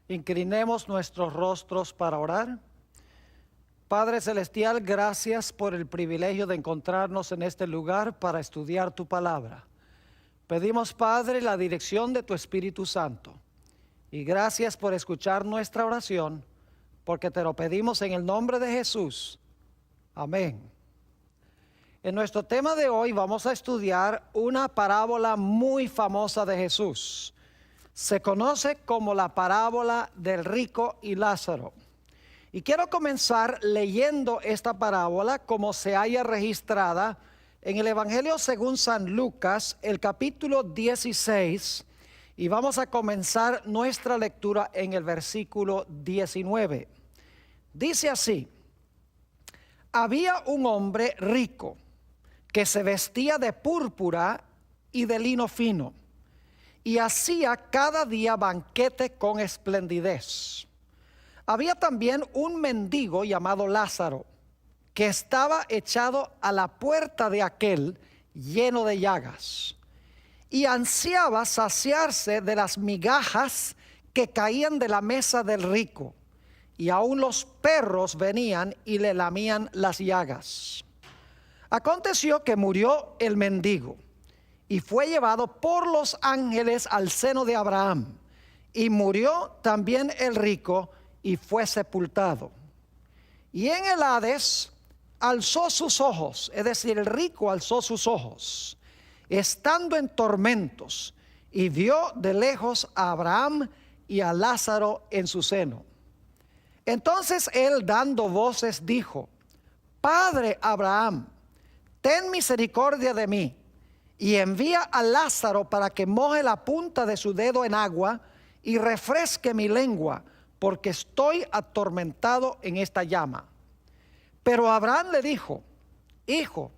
Inclinemos nuestros rostros para orar. Padre Celestial, gracias por el privilegio de encontrarnos en este lugar para estudiar tu palabra. Pedimos, Padre, la dirección de tu Espíritu Santo. Y gracias por escuchar nuestra oración, porque te lo pedimos en el nombre de Jesús. Amén. En nuestro tema de hoy vamos a estudiar una parábola muy famosa de Jesús. Se conoce como la parábola del rico y Lázaro. Y quiero comenzar leyendo esta parábola como se halla registrada en el Evangelio según San Lucas, el capítulo 16. Y vamos a comenzar nuestra lectura en el versículo 19. Dice así: había un hombre rico que se vestía de púrpura y de lino fino, y hacía cada día banquete con esplendidez. Había también un mendigo llamado Lázaro, que estaba echado a la puerta de aquel, lleno de llagas, y ansiaba saciarse de las migajas que caían de la mesa del rico, y aun los perros venían y le lamían las llagas. Aconteció que murió el mendigo, y fue llevado por los ángeles al seno de Abraham, y murió también el rico, y fue sepultado. Y en el Hades alzó sus ojos, es decir, el rico alzó sus ojos, estando en tormentos, y vio de lejos a Abraham y a Lázaro en su seno. Entonces él, dando voces, dijo: Padre Abraham, ten misericordia de mí, y envía a Lázaro para que moje la punta de su dedo en agua y refresque mi lengua, porque estoy atormentado en esta llama. Pero Abraham le dijo: Hijo,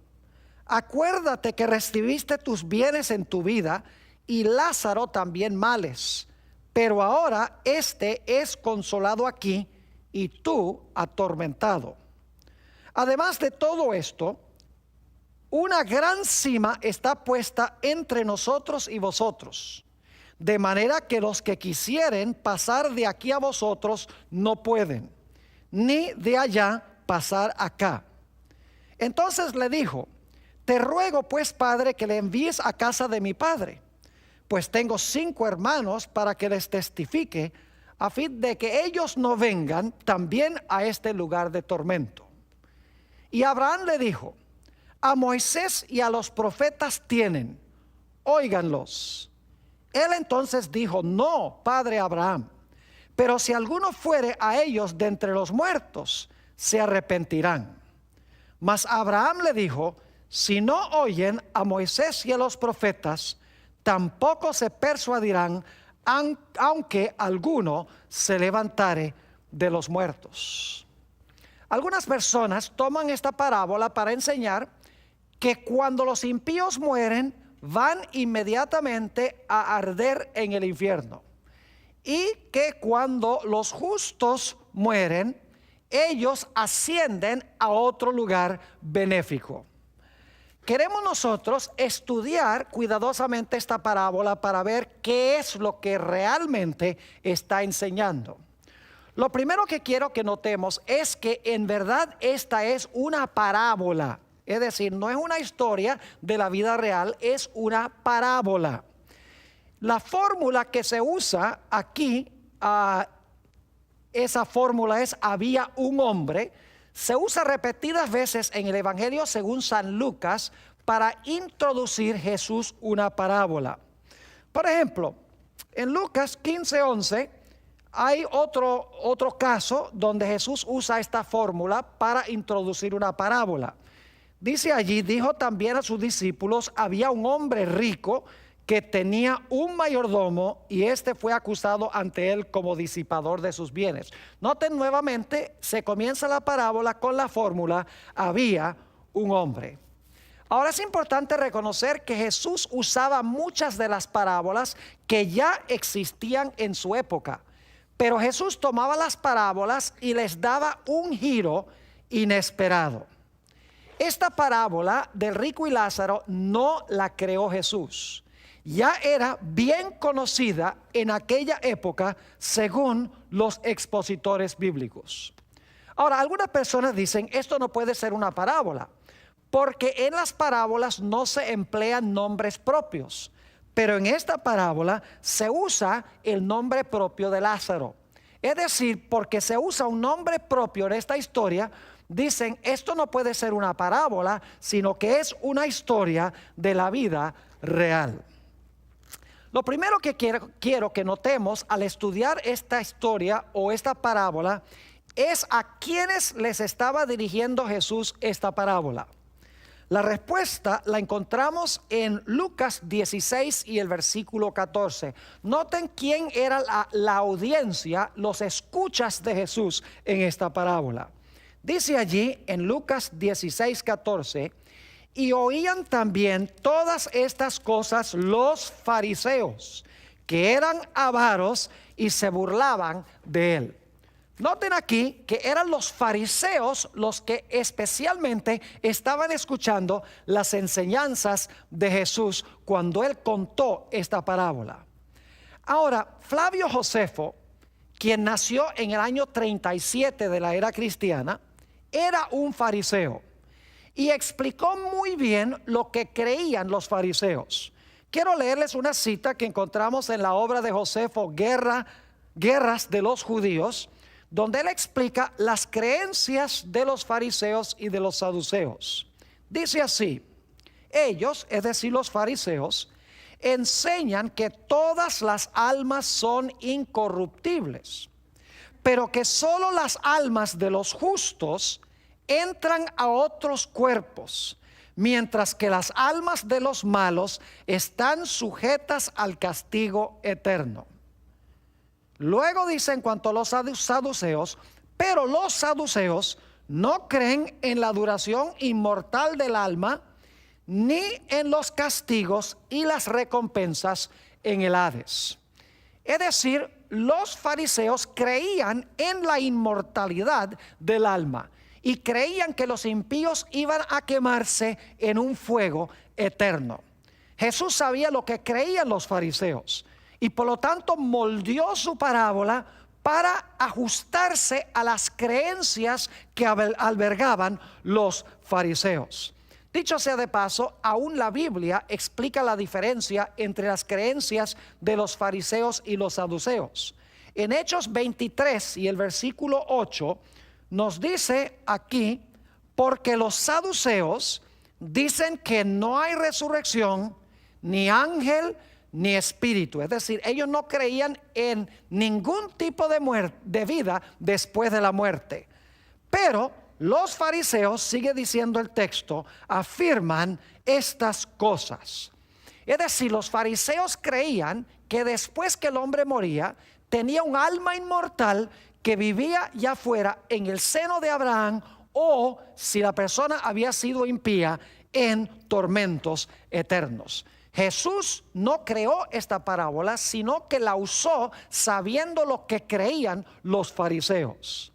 acuérdate que recibiste tus bienes en tu vida, y Lázaro también males, pero ahora éste es consolado aquí, y tú atormentado. Además de todo esto, una gran cima está puesta entre nosotros y vosotros, de manera que los que quisieren pasar de aquí a vosotros no pueden, ni de allá pasar acá. Entonces le dijo: te ruego pues, Padre, que le envíes a casa de mi padre, pues tengo 5 hermanos, para que les testifique, a fin de que ellos no vengan también a este lugar de tormento. Y Abraham le dijo: a Moisés y a los profetas tienen, óiganlos. Él entonces dijo: no, padre Abraham, pero si alguno fuere a ellos de entre los muertos, se arrepentirán. Mas Abraham le dijo: si no oyen a Moisés y a los profetas, tampoco se persuadirán, aunque alguno se levantare de los muertos. Algunas personas toman esta parábola para enseñar que cuando los impíos mueren, van inmediatamente a arder en el infierno, y que cuando los justos mueren, ellos ascienden a otro lugar benéfico. Queremos nosotros estudiar cuidadosamente esta parábola para ver qué es lo que realmente está enseñando. Lo primero que quiero que notemos es que en verdad esta es una parábola. Es decir, no es una historia de la vida real, es una parábola. La fórmula que se usa aquí, esa fórmula es: había un hombre. Se usa repetidas veces en el Evangelio según San Lucas para introducir Jesús una parábola. Por ejemplo, en Lucas 15:11 hay otro caso donde Jesús usa esta fórmula para introducir una parábola. Dice allí: dijo también a sus discípulos: había un hombre rico que tenía un mayordomo, y este fue acusado ante él como disipador de sus bienes. Noten nuevamente, se comienza la parábola con la fórmula: había un hombre. Ahora es importante reconocer que Jesús usaba muchas de las parábolas que ya existían en su época, pero Jesús tomaba las parábolas y les daba un giro inesperado. Esta parábola del rico y Lázaro no la creó Jesús. ya era bien conocida en aquella época según los expositores bíblicos. Ahora, algunas personas dicen, esto no puede ser una parábola, porque en las parábolas no se emplean nombres propios, pero en esta parábola se usa el nombre propio de Lázaro. Es decir, porque se usa un nombre propio en esta historia, dicen, esto no puede ser una parábola, sino que es una historia de la vida real. Lo primero que quiero que notemos al estudiar esta historia o esta parábola es a quienes les estaba dirigiendo Jesús esta parábola. La respuesta la encontramos en Lucas 16 y el versículo 14. Noten quién era la audiencia, los escuchas de Jesús en esta parábola. Dice allí en Lucas 16, 14, y oían también todas estas cosas los fariseos, que eran avaros y se burlaban de él. Noten aquí que eran los fariseos los que especialmente estaban escuchando las enseñanzas de Jesús cuando él contó esta parábola. Ahora, Flavio Josefo, quien nació en el año 37 de la era cristiana, era un fariseo y explicó muy bien lo que creían los fariseos. Quiero leerles una cita que encontramos en la obra de Josefo, Guerras de los Judíos, donde él explica las creencias de los fariseos y de los saduceos. Dice así: ellos, es decir, los fariseos, enseñan que todas las almas son incorruptibles, pero que solo las almas de los justos entran a otros cuerpos, mientras que las almas de los malos están sujetas al castigo eterno. Luego dice en cuanto a los saduceos, pero los saduceos no creen en la duración inmortal del alma, ni en los castigos y las recompensas en el Hades. Es decir, los fariseos creían en la inmortalidad del alma y creían que los impíos iban a quemarse en un fuego eterno. Jesús sabía lo que creían los fariseos y por lo tanto moldeó su parábola para ajustarse a las creencias que albergaban los fariseos. Dicho sea de paso, aún la Biblia explica la diferencia entre las creencias de los fariseos y los saduceos. En Hechos 23 y el versículo 8 nos dice aquí, porque los saduceos dicen que no hay resurrección, ni ángel, ni espíritu. Es decir, ellos no creían en ningún tipo de vida después de la muerte. Pero los fariseos, sigue diciendo el texto, afirman estas cosas. Es decir, los fariseos creían que después que el hombre moría, tenía un alma inmortal que vivía ya fuera en el seno de Abraham, o si la persona había sido impía, en tormentos eternos. Jesús no creó esta parábola, sino que la usó sabiendo lo que creían los fariseos.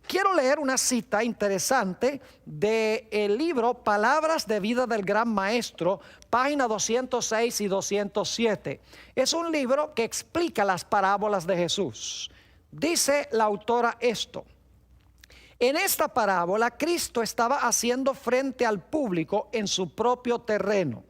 Quiero leer una cita interesante del libro Palabras de Vida del Gran Maestro, página 206 y 207. Es un libro que explica las parábolas de Jesús. Dice la autora esto: en esta parábola Cristo estaba haciendo frente al público en su propio terreno.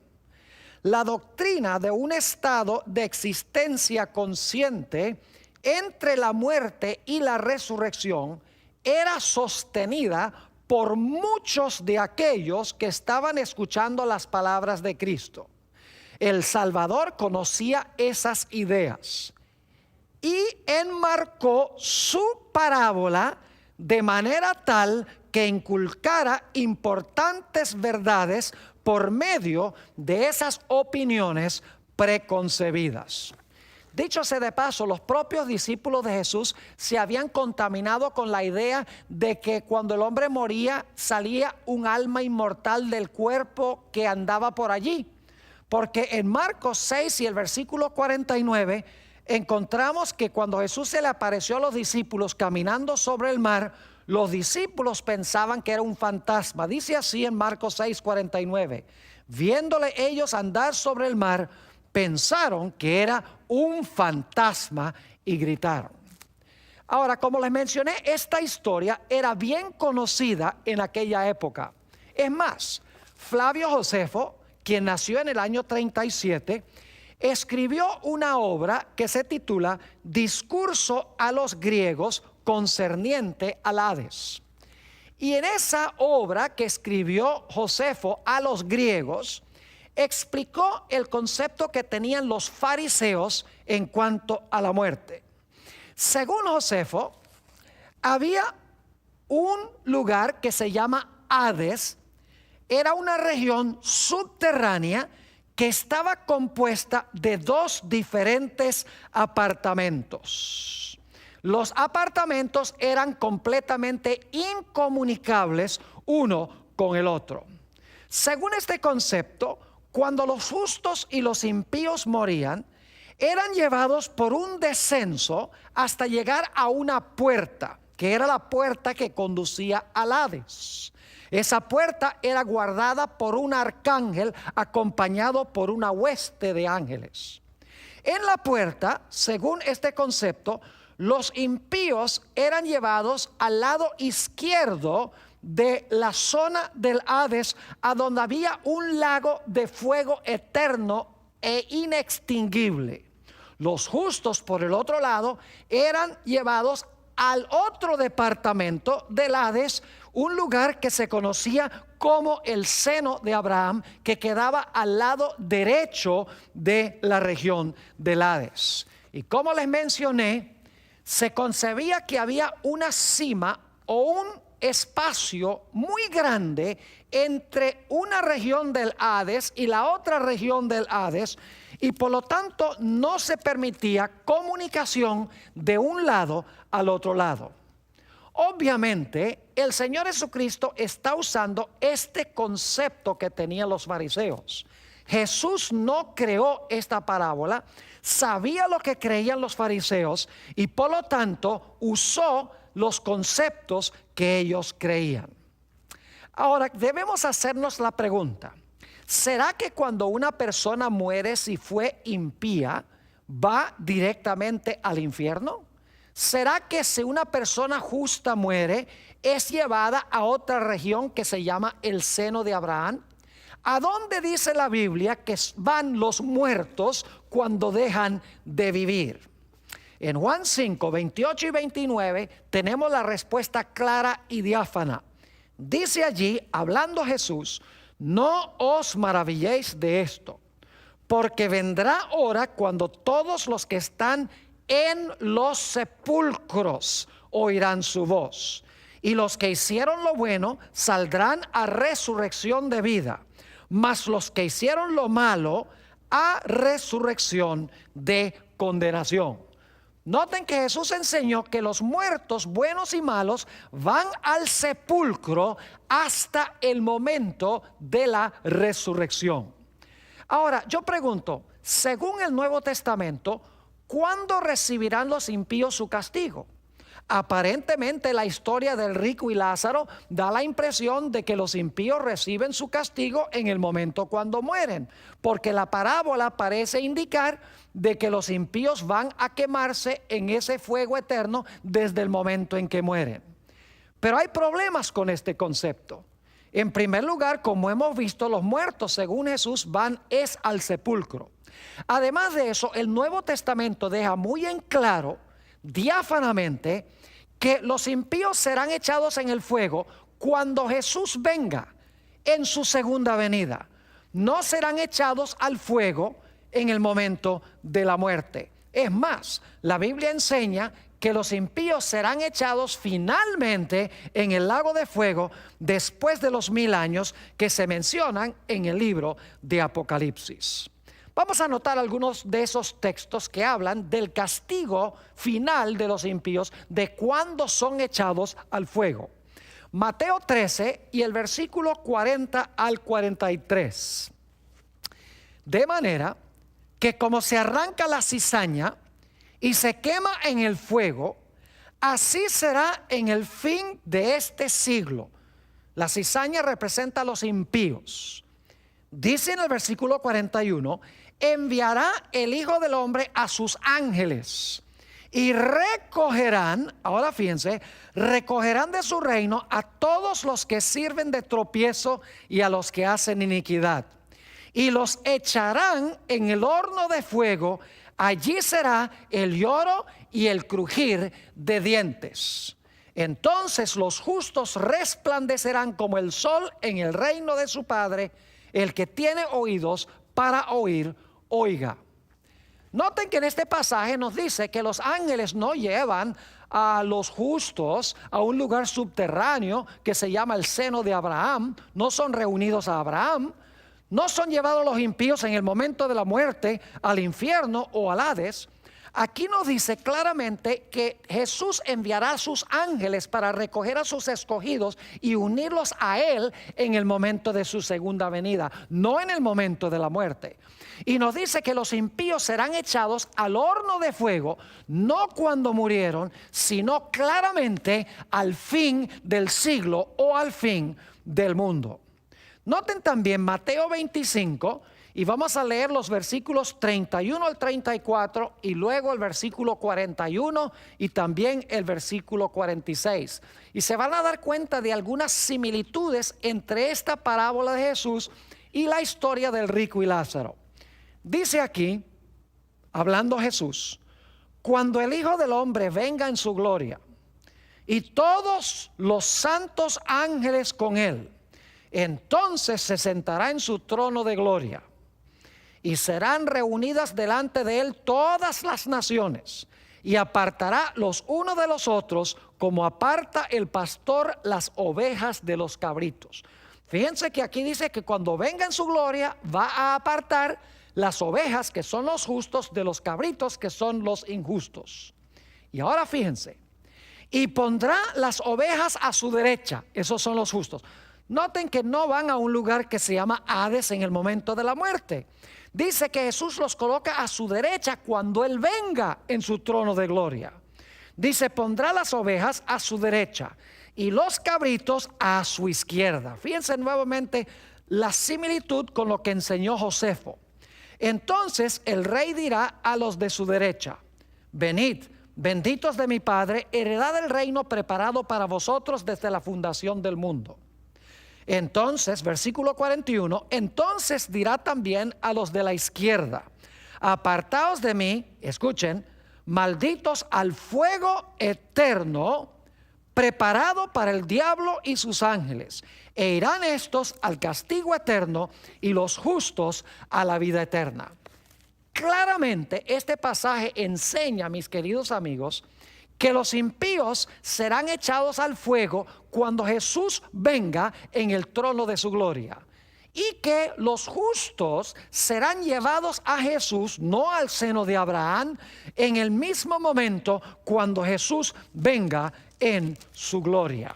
La doctrina de un estado de existencia consciente entre la muerte y la resurrección era sostenida por muchos de aquellos que estaban escuchando las palabras de Cristo. El Salvador conocía esas ideas y enmarcó su parábola de manera tal que inculcara importantes verdades por medio de esas opiniones preconcebidas. Dicho sea de paso, los propios discípulos de Jesús se habían contaminado con la idea de que cuando el hombre moría salía un alma inmortal del cuerpo que andaba por allí. Porque en Marcos 6 y el versículo 49 encontramos que cuando Jesús se le apareció a los discípulos caminando sobre el mar, los discípulos pensaban que era un fantasma. Dice así en Marcos 6, 49: viéndole ellos andar sobre el mar, pensaron que era un fantasma y gritaron. Ahora, como les mencioné, esta historia era bien conocida en aquella época. Es más, Flavio Josefo, quien nació en el año 37, escribió una obra que se titula Discurso a los griegos concerniente al Hades. Y en esa obra que escribió Josefo a los griegos, explicó el concepto que tenían los fariseos en cuanto a la muerte. Según Josefo, había un lugar que se llama Hades. Era una región subterránea que estaba compuesta de dos diferentes apartamentos. Los apartamentos eran completamente incomunicables uno con el otro. Según este concepto, cuando los justos y los impíos morían, eran llevados por un descenso hasta llegar a una puerta, que era la puerta que conducía al Hades. Esa puerta era guardada por un arcángel acompañado por una hueste de ángeles. En la puerta, según este concepto, los impíos eran llevados al lado izquierdo de la zona del Hades, a donde había un lago de fuego eterno e inextinguible. Los justos, por el otro lado, eran llevados al otro departamento del Hades, un lugar que se conocía como el seno de Abraham, que quedaba al lado derecho de la región del Hades. Y como les mencioné, se concebía que había una cima o un espacio muy grande entre una región del Hades y la otra región del Hades, y por lo tanto no se permitía comunicación de un lado al otro lado. Obviamente, el Señor Jesucristo está usando este concepto que tenían los fariseos. Jesús no creó esta parábola, sabía lo que creían los fariseos y por lo tanto usó los conceptos que ellos creían. Ahora, debemos hacernos la pregunta: ¿será que cuando una persona muere, si fue impía, va directamente al infierno? ¿Será que si una persona justa muere, es llevada a otra región que se llama el seno de Abraham? ¿A dónde dice la Biblia que van los muertos cuando dejan de vivir? En Juan 5, 28 y 29 tenemos la respuesta clara y diáfana. Dice allí, hablando Jesús: no os maravilléis de esto, porque vendrá hora cuando todos los que están en los sepulcros oirán su voz, y los que hicieron lo bueno saldrán a resurrección de vida, mas los que hicieron lo malo a resurrección de condenación. Noten que Jesús enseñó que los muertos buenos y malos van al sepulcro hasta el momento de la resurrección. Ahora, yo pregunto, según el Nuevo Testamento, ¿cuándo recibirán los impíos su castigo? Aparentemente la historia del rico y Lázaro da la impresión de que los impíos reciben su castigo en el momento cuando mueren, porque la parábola parece indicar de que los impíos van a quemarse en ese fuego eterno desde el momento en que mueren. Pero hay problemas con este concepto. En primer lugar, como hemos visto, los muertos, según Jesús, van al sepulcro. Además de eso, el Nuevo Testamento deja muy en claro, diáfanamente, que los impíos serán echados en el fuego cuando Jesús venga en su segunda venida. No serán echados al fuego en el momento de la muerte. Es más, la Biblia enseña que los impíos serán echados finalmente en el lago de fuego después de los 1000 años que se mencionan en el libro de Apocalipsis. Vamos a anotar algunos de esos textos que hablan del castigo final de los impíos, de cuándo son echados al fuego. Mateo 13 y el versículo 40 al 43. De manera que como se arranca la cizaña y se quema en el fuego, así será en el fin de este siglo. La cizaña representa a los impíos. Dice en el versículo 41: enviará el Hijo del Hombre a sus ángeles y recogerán, ahora fíjense, recogerán de su reino a todos los que sirven de tropiezo y a los que hacen iniquidad, y los echarán en el horno de fuego. Allí será el lloro y el crujir de dientes. Entonces los justos resplandecerán como el sol en el reino de su Padre. El que tiene oídos para oír, oiga. Noten que en este pasaje nos dice que los ángeles no llevan a los justos a un lugar subterráneo que se llama el seno de Abraham. No son reunidos a Abraham. No son llevados los impíos en el momento de la muerte al infierno o al Hades. Aquí nos dice claramente que Jesús enviará a sus ángeles para recoger a sus escogidos y unirlos a Él en el momento de su segunda venida, no en el momento de la muerte. Y nos dice que los impíos serán echados al horno de fuego, no cuando murieron, sino claramente al fin del siglo o al fin del mundo. Noten también Mateo 25, y vamos a leer los versículos 31 al 34 y luego el versículo 41 y también el versículo 46. Y se van a dar cuenta de algunas similitudes entre esta parábola de Jesús y la historia del rico y Lázaro. Dice aquí, hablando Jesús: cuando el Hijo del Hombre venga en su gloria y todos los santos ángeles con él, entonces se sentará en su trono de gloria y serán reunidas delante de él todas las naciones, y apartará los unos de los otros como aparta el pastor las ovejas de los cabritos. Fíjense que aquí dice que cuando venga en su gloria va a apartar las ovejas, que son los justos, de los cabritos, que son los injustos. Y ahora fíjense, y pondrá las ovejas a su derecha, esos son los justos. Noten que no van a un lugar que se llama Hades en el momento de la muerte. Dice que Jesús los coloca a su derecha cuando Él venga en su trono de gloria. Dice, pondrá las ovejas a su derecha y los cabritos a su izquierda. Fíjense nuevamente la similitud con lo que enseñó Josefo. Entonces el rey dirá a los de su derecha: venid, benditos de mi Padre, heredad del reino preparado para vosotros desde la fundación del mundo. Entonces, versículo 41, entonces dirá también a los de la izquierda: apartaos de mí, escuchen, malditos al fuego eterno, preparado para el diablo y sus ángeles, e irán estos al castigo eterno y los justos a la vida eterna. Claramente este pasaje enseña, mis queridos amigos, que los impíos serán echados al fuego cuando Jesús venga en el trono de su gloria, y que los justos serán llevados a Jesús, no al seno de Abraham, en el mismo momento cuando Jesús venga en su gloria.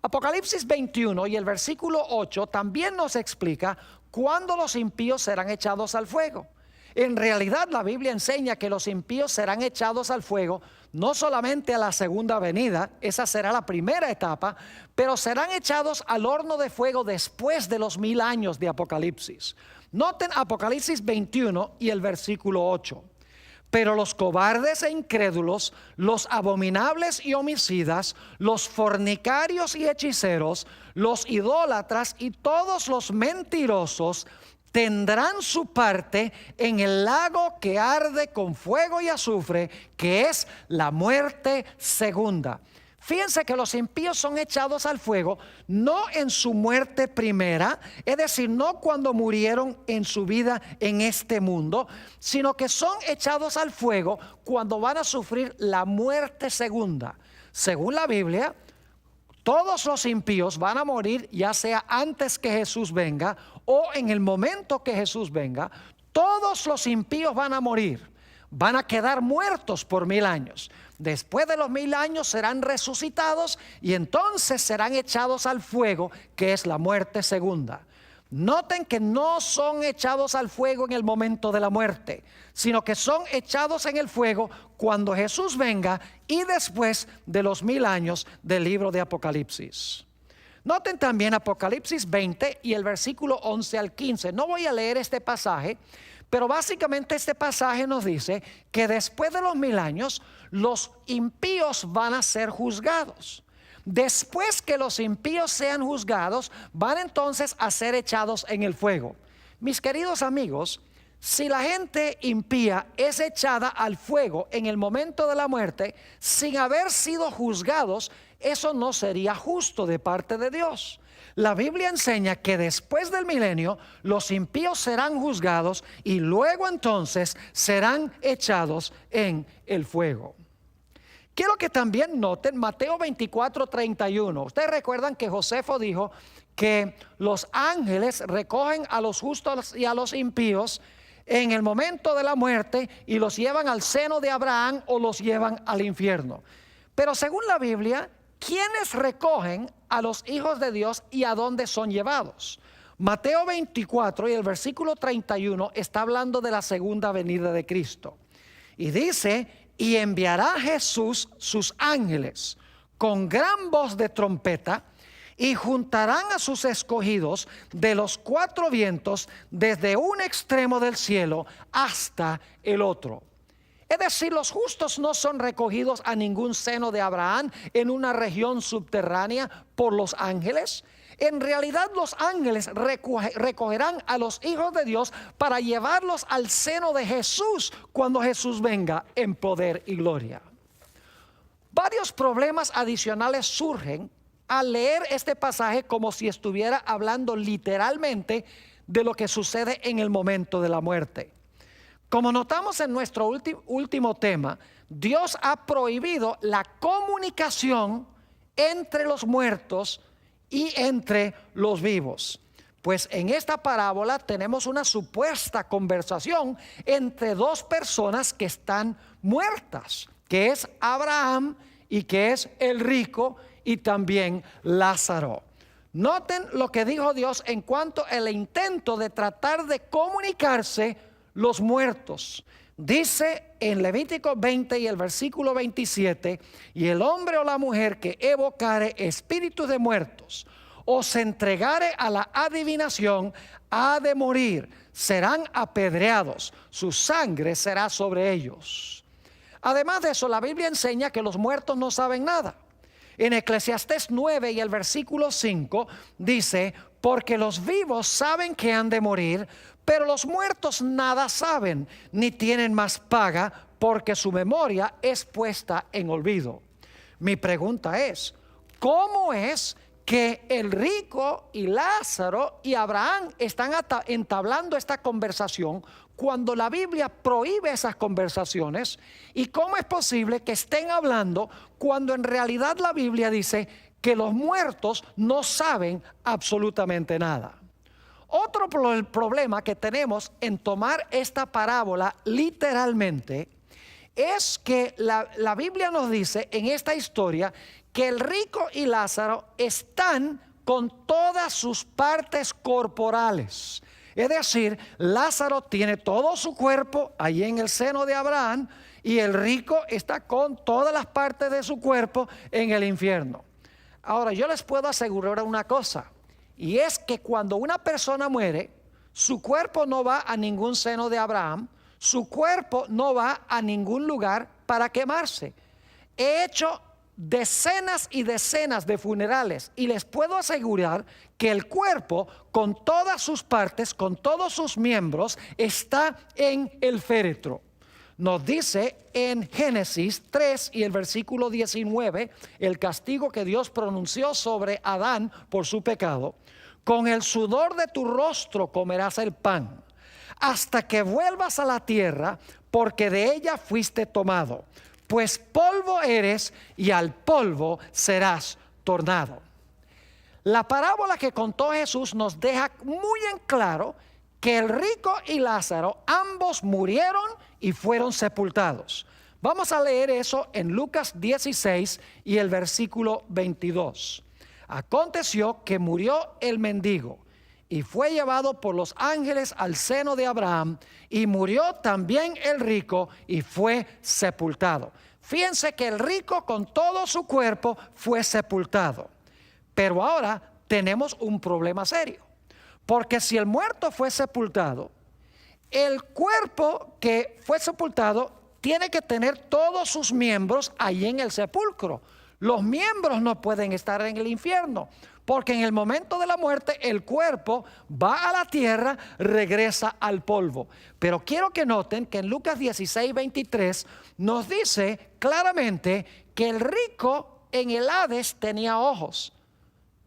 Apocalipsis 21 y el versículo 8 también nos explica cuándo los impíos serán echados al fuego. En realidad la Biblia enseña que los impíos serán echados al fuego no solamente a la segunda venida, esa será la primera etapa, pero serán echados al horno de fuego después de los 1000 años de Apocalipsis. Noten Apocalipsis 21 y el versículo 8. Pero los cobardes e incrédulos, los abominables y homicidas, los fornicarios y hechiceros, los idólatras y todos los mentirosos tendrán su parte en el lago que arde con fuego y azufre, que es la muerte segunda. Fíjense que los impíos son echados al fuego no en su muerte primera, es decir, no cuando murieron en su vida en este mundo, sino que son echados al fuego cuando van a sufrir la muerte segunda. Según la Biblia, todos los impíos van a morir, ya sea antes que Jesús venga o en el momento que Jesús venga. Todos los impíos van a morir, van a quedar muertos por 1000 años. Después de los 1000 años serán resucitados y entonces serán echados al fuego, que es la muerte segunda. Noten que no son echados al fuego en el momento de la muerte, sino que son echados en el fuego cuando Jesús venga y después de los 1000 años del libro de Apocalipsis. Noten también Apocalipsis 20 y el versículo 11 al 15. No voy a leer este pasaje, pero básicamente este pasaje nos dice que después de los 1000 años, los impíos van a ser juzgados. Después que los impíos sean juzgados, van entonces a ser echados en el fuego. Mis queridos amigos, si la gente impía es echada al fuego en el momento de la muerte, sin haber sido juzgados, eso no sería justo de parte de Dios. La Biblia enseña que después del milenio los impíos serán juzgados y luego entonces serán echados en el fuego. Quiero que también noten Mateo 24:31. Ustedes recuerdan que Josefo dijo que los ángeles recogen a los justos y a los impíos en el momento de la muerte y los llevan al seno de Abraham o los llevan al infierno. Pero según la Biblia, ¿quiénes recogen a los hijos de Dios y a dónde son llevados? Mateo 24 y el versículo 31 está hablando de la segunda venida de Cristo. Y dice: y enviará Jesús sus ángeles con gran voz de trompeta, y juntarán a sus escogidos de los 4 vientos, desde un extremo del cielo hasta el otro. Es decir, los justos no son recogidos a ningún seno de Abraham en una región subterránea por los ángeles. En realidad los ángeles recogerán a los hijos de Dios para llevarlos al seno de Jesús cuando Jesús venga en poder y gloria. Varios problemas adicionales surgen al leer este pasaje como si estuviera hablando literalmente de lo que sucede en el momento de la muerte. Como notamos en nuestro último tema, Dios ha prohibido la comunicación entre los muertos y entre los vivos. Pues en esta parábola tenemos una supuesta conversación entre 2 personas que están muertas, que es Abraham y que es el rico y también Lázaro. Noten lo que dijo Dios en cuanto al intento de tratar de comunicarse los muertos. Dice en Levítico 20 y el versículo 27: y el hombre o la mujer que evocare espíritus de muertos o se entregare a la adivinación ha de morir, serán apedreados, su sangre será sobre ellos. Además de eso, la Biblia enseña que los muertos no saben nada. En Eclesiastés 9 y el versículo 5 dice: porque los vivos saben que han de morir, pero los muertos nada saben, ni tienen más paga, porque su memoria es puesta en olvido. Mi pregunta es: ¿cómo es que el rico y Lázaro y Abraham están entablando esta conversación cuando la Biblia prohíbe esas conversaciones? ¿Y cómo es posible que estén hablando cuando en realidad la Biblia dice que los muertos no saben absolutamente nada? Otro problema que tenemos en tomar esta parábola literalmente es que la Biblia nos dice en esta historia que el rico y Lázaro están con todas sus partes corporales. Es decir, Lázaro tiene todo su cuerpo allí en el seno de Abraham y el rico está con todas las partes de su cuerpo en el infierno. Ahora, yo les puedo asegurar una cosa, y es que cuando una persona muere, su cuerpo no va a ningún seno de Abraham, su cuerpo no va a ningún lugar para quemarse. He hecho decenas y decenas de funerales y les puedo asegurar que el cuerpo con todas sus partes, con todos sus miembros, está en el féretro. Nos dice en Génesis 3 y el versículo 19 el castigo que Dios pronunció sobre Adán por su pecado: con el sudor de tu rostro comerás el pan, hasta que vuelvas a la tierra, porque de ella fuiste tomado, pues polvo eres y al polvo serás tornado. La parábola que contó Jesús nos deja muy en claro que el rico y Lázaro ambos murieron y fueron sepultados. Vamos a leer eso en Lucas 16 y el versículo 22. Aconteció que murió el mendigo y fue llevado por los ángeles al seno de Abraham, y murió también el rico y fue sepultado. Fíjense que el rico con todo su cuerpo fue sepultado. Pero ahora tenemos un problema serio. Porque si el muerto fue sepultado, el cuerpo que fue sepultado tiene que tener todos sus miembros ahí en el sepulcro. Los miembros no pueden estar en el infierno, porque en el momento de la muerte el cuerpo va a la tierra, regresa al polvo. Pero quiero que noten que en Lucas 16:23 nos dice claramente que el rico en el Hades tenía ojos.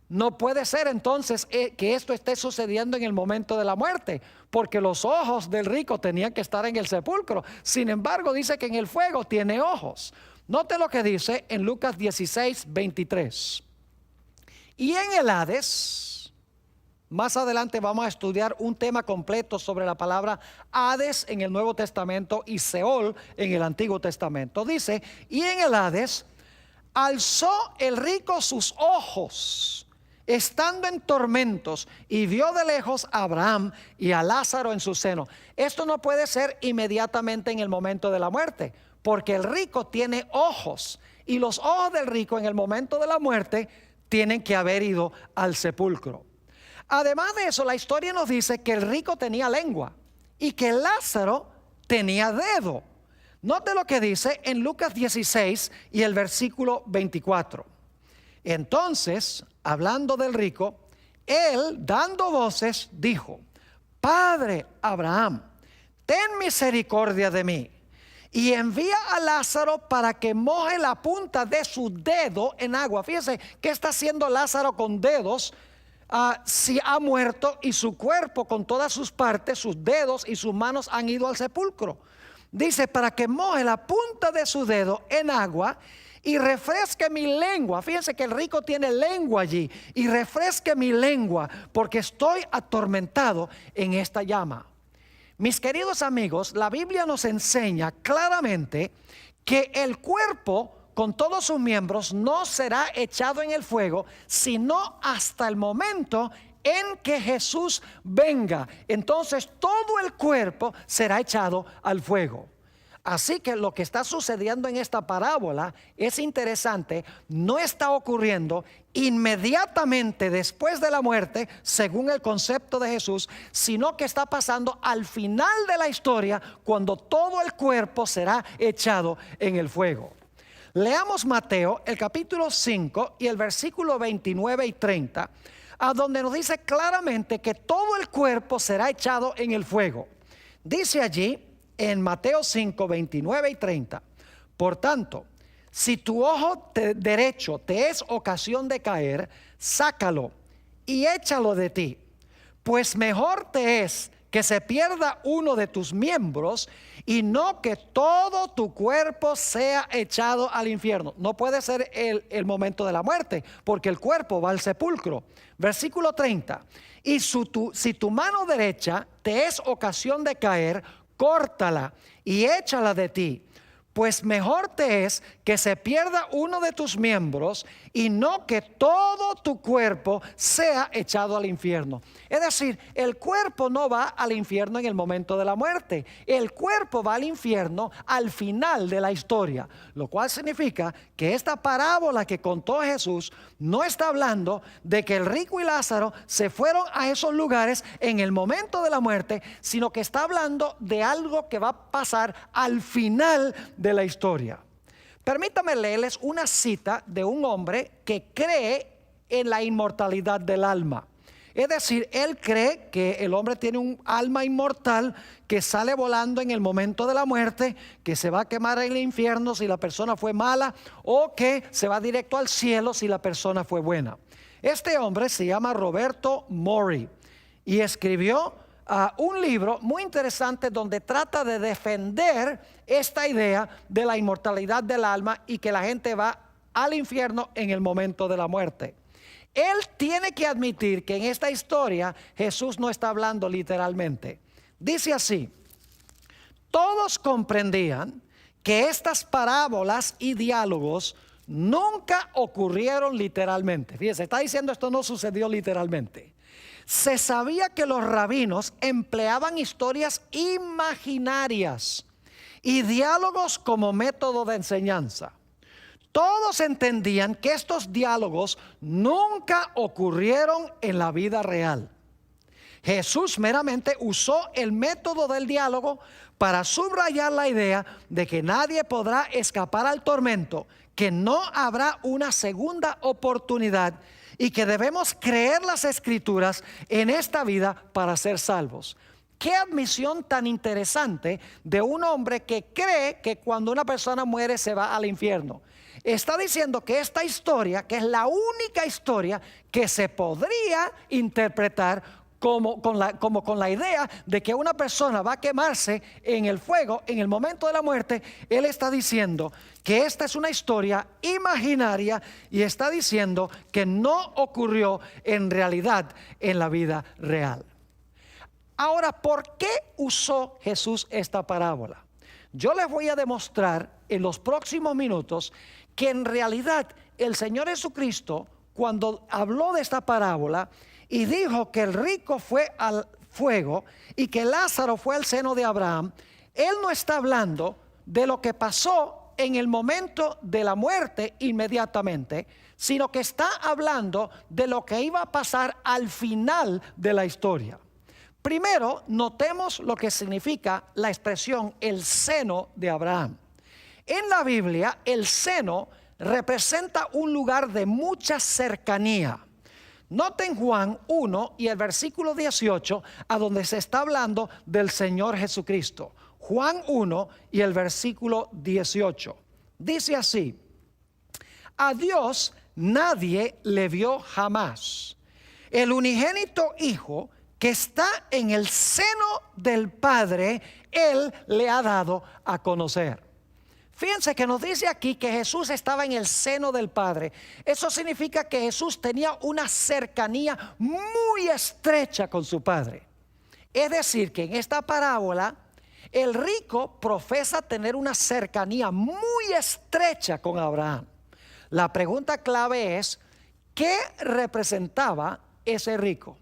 No puede ser entonces que esto esté sucediendo en el momento de la muerte, porque los ojos del rico tenían que estar en el sepulcro. Sin embargo, dice que en el fuego tiene ojos. Note lo que dice en Lucas 16:23. Y en el Hades, más adelante vamos a estudiar un tema completo sobre la palabra Hades en el Nuevo Testamento y Seol en el Antiguo Testamento. Dice, y en el Hades alzó el rico sus ojos, estando en tormentos, y vio de lejos a Abraham y a Lázaro en su seno. Esto no puede ser inmediatamente en el momento de la muerte, porque el rico tiene ojos, y los ojos del rico en el momento de la muerte tienen que haber ido al sepulcro. Además de eso, la historia nos dice que el rico tenía lengua y que Lázaro tenía dedo. Note lo que dice en Lucas 16 y el versículo 24. Entonces, hablando del rico, él, dando voces, dijo: Padre Abraham, ten misericordia de mí, y envía a Lázaro para que moje la punta de su dedo en agua. Fíjense, ¿qué está haciendo Lázaro con dedos? Si ha muerto y su cuerpo con todas sus partes, sus dedos y sus manos han ido al sepulcro. Dice, para que moje la punta de su dedo en agua y refresque mi lengua. Fíjense que el rico tiene lengua allí. Y refresque mi lengua, porque estoy atormentado en esta llama. Mis queridos amigos, la Biblia nos enseña claramente que el cuerpo con todos sus miembros no será echado en el fuego, sino hasta el momento en que Jesús venga. Entonces todo el cuerpo será echado al fuego. Así que lo que está sucediendo en esta parábola es interesante. No está ocurriendo inmediatamente después de la muerte, según el concepto de Jesús, sino que está pasando al final de la historia, cuando todo el cuerpo será echado en el fuego. Leamos Mateo, el capítulo 5 y el versículo 29 y 30, a donde nos dice claramente que todo el cuerpo será echado en el fuego. Dice allí en Mateo 5, 29 y 30, por tanto, si tu ojo derecho te es ocasión de caer, sácalo y échalo de ti, pues mejor te es que se pierda uno de tus miembros y no que todo tu cuerpo sea echado al infierno. No puede ser el momento de la muerte, porque el cuerpo va al sepulcro. Versículo 30, y si tu mano derecha te es ocasión de caer, córtala y échala de ti, pues mejor te es que se pierda uno de tus miembros y no que todo tu cuerpo sea echado al infierno. Es decir, el cuerpo no va al infierno en el momento de la muerte. El cuerpo va al infierno al final de la historia, lo cual significa que esta parábola que contó Jesús no está hablando de que el rico y Lázaro se fueron a esos lugares en el momento de la muerte, sino que está hablando de algo que va a pasar al final de la historia. Permítame leerles una cita de un hombre que cree en la inmortalidad del alma. Es decir, él cree que el hombre tiene un alma inmortal que sale volando en el momento de la muerte, que se va a quemar en el infierno si la persona fue mala, o que se va directo al cielo si la persona fue buena. Este hombre se llama Roberto Mori y escribió un libro muy interesante donde trata de defender esta idea de la inmortalidad del alma y que la gente va al infierno en el momento de la muerte. Él tiene que admitir que en esta historia Jesús no está hablando literalmente. Dice así: todos comprendían que estas parábolas y diálogos nunca ocurrieron literalmente. Fíjense, está diciendo esto no sucedió literalmente. Se sabía que los rabinos empleaban historias imaginarias y diálogos como método de enseñanza. Todos entendían que estos diálogos nunca ocurrieron en la vida real. Jesús meramente usó el método del diálogo para subrayar la idea de que nadie podrá escapar al tormento, que no habrá una segunda oportunidad y que debemos creer las Escrituras en esta vida para ser salvos. Qué admisión tan interesante de un hombre que cree que cuando una persona muere se va al infierno. Está diciendo que esta historia, que es la única historia que se podría interpretar como con la idea de que una persona va a quemarse en el fuego en el momento de la muerte, él está diciendo que esta es una historia imaginaria y está diciendo que no ocurrió en realidad en la vida real. Ahora, ¿por qué usó Jesús esta parábola? Yo les voy a demostrar en los próximos minutos que en realidad el Señor Jesucristo, cuando habló de esta parábola y dijo que el rico fue al fuego y que Lázaro fue al seno de Abraham, Él no está hablando de lo que pasó en el momento de la muerte inmediatamente, sino que está hablando de lo que iba a pasar al final de la historia. Primero, notemos lo que significa la expresión el seno de Abraham. En la Biblia, el seno representa un lugar de mucha cercanía. Noten Juan 1 y el versículo 18, a donde se está hablando del Señor Jesucristo. Juan 1 y el versículo 18. Dice así: a Dios nadie le vio jamás. El unigénito Hijo que está en el seno del Padre, Él le ha dado a conocer. Fíjense que nos dice aquí que Jesús estaba en el seno del Padre. Eso significa que Jesús tenía una cercanía muy estrecha con su Padre. Es decir, que en esta parábola el rico profesa tener una cercanía muy estrecha con Abraham. La pregunta clave es, ¿qué representaba ese rico?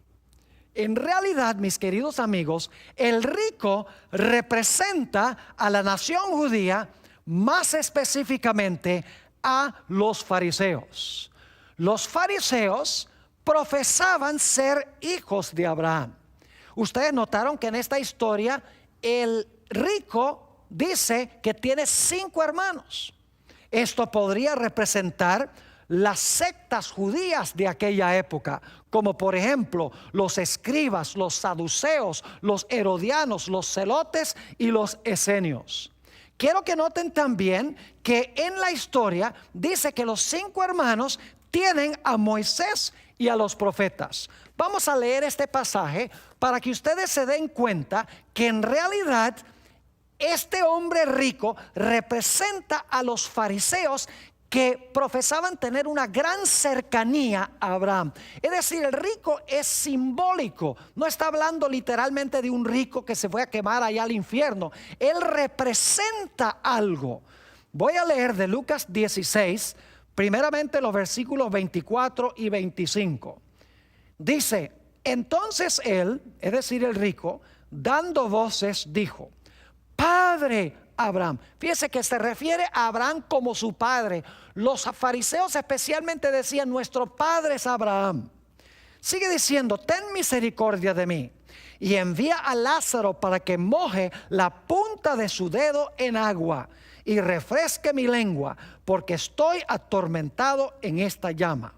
En realidad, mis queridos amigos, el rico representa a la nación judía, más específicamente a los fariseos. Los fariseos profesaban ser hijos de Abraham. Ustedes notaron que en esta historia el rico dice que tiene 5 hermanos. Esto podría representar las sectas judías de aquella época, como por ejemplo los escribas, los saduceos, los herodianos, los celotes y los esenios. Quiero que noten también que en la historia dice que los 5 hermanos tienen a Moisés y a los profetas. Vamos a leer este pasaje para que ustedes se den cuenta que en realidad este hombre rico representa a los fariseos que profesaban tener una gran cercanía a Abraham. Es decir, el rico es simbólico. No está hablando literalmente de un rico que se fue a quemar allá al infierno. Él representa algo. Voy a leer de Lucas 16, primeramente los versículos 24 y 25. Dice: entonces él, es decir, el rico, dando voces, dijo: Padre Abraham. Fíjese que se refiere a Abraham como su padre. Los fariseos especialmente decían: nuestro padre es Abraham. Sigue diciendo: ten misericordia de mí y envía a Lázaro para que moje la punta de su dedo en agua y refresque mi lengua, porque estoy atormentado en esta llama.